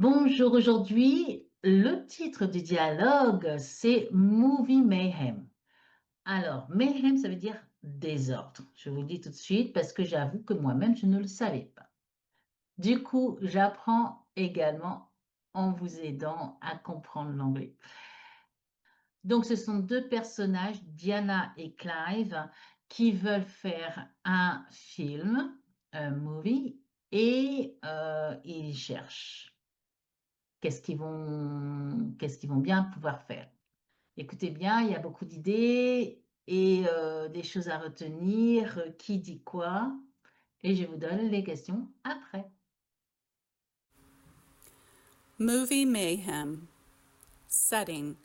Bonjour, aujourd'hui, le titre du dialogue, c'est Movie Mayhem. Alors, mayhem, ça veut dire désordre. Je vous le dis tout de suite parce que j'avoue que moi-même, je ne le savais pas. Du coup, j'apprends également en vous aidant à comprendre l'anglais. Donc, ce sont deux personnages, Diana et Clive, qui veulent faire un film, un movie, et ils cherchent. Qu'est-ce qu'ils vont bien pouvoir faire. Écoutez bien, il y a beaucoup d'idées et des choses à retenir, qui dit quoi, et je vous donne les questions après. Movie mayhem. Setting.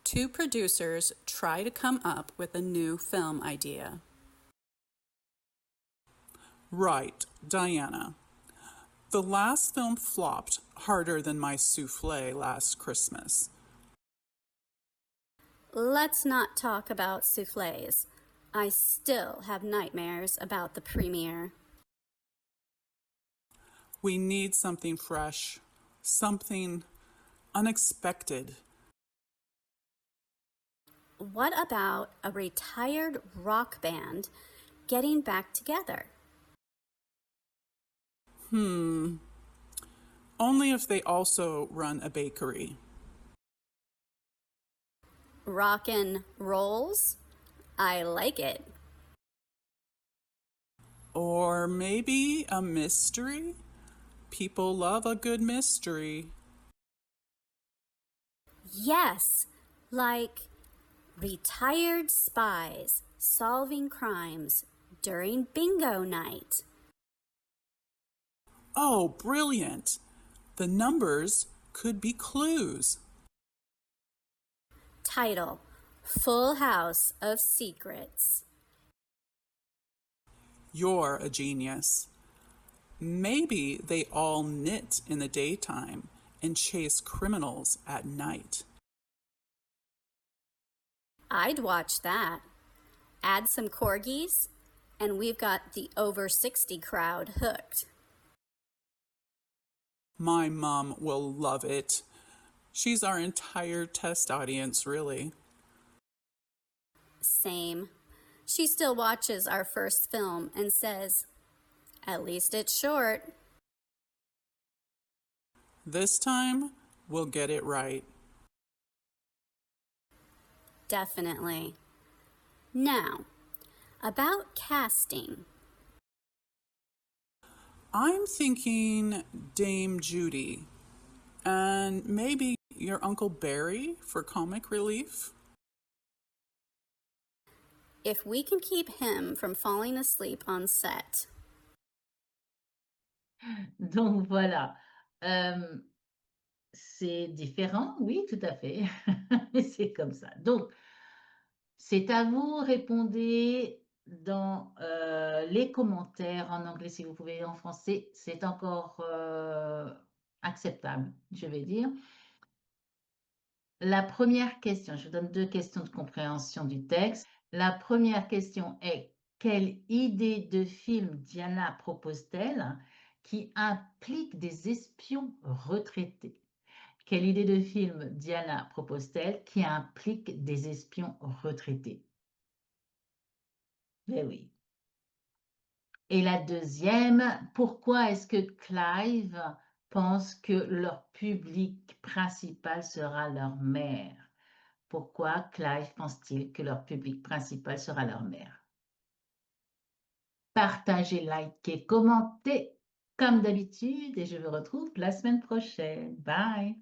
Two producers try to come up with a new film idea. Right, Diana. The last film flopped harder than my souffle last Christmas. Let's not talk about souffles. I still have nightmares about the premiere. We need something fresh, something unexpected. What about a retired rock band getting back together? Only if they also run a bakery. Rockin' rolls? I like it. Or maybe a mystery? People love a good mystery. Yes, like retired spies solving crimes during bingo night. Oh, brilliant! The numbers could be clues. Title: Full House of Secrets. You're a genius. Maybe they all knit in the daytime and chase criminals at night. I'd watch that. Add some corgis, and we've got the over 60 crowd hooked. My mom will love it. She's our entire test audience, really. Same. She still watches our first film and says, "At least it's short." This time, we'll get it right. Definitely. Now, about casting. I'm thinking Dame Judy, and maybe your Uncle Barry for comic relief. If we can keep him from falling asleep on set. Donc voilà. C'est différent, oui, tout à fait. C'est comme ça. Donc, c'est à vous, répondez dans les commentaires en anglais si vous pouvez, en français, c'est encore acceptable, je vais dire. La première question, je vous donne deux questions de compréhension du texte. La première question est: quelle idée de film Diana propose-t-elle qui implique des espions retraités? Quelle idée de film Diana propose-t-elle qui implique des espions retraités? Eh oui. Et la deuxième, pourquoi est-ce que Clive pense que leur public principal sera leur mère? Pourquoi Clive pense-t-il que leur public principal sera leur mère? Partagez, likez, commentez comme d'habitude et je vous retrouve la semaine prochaine. Bye!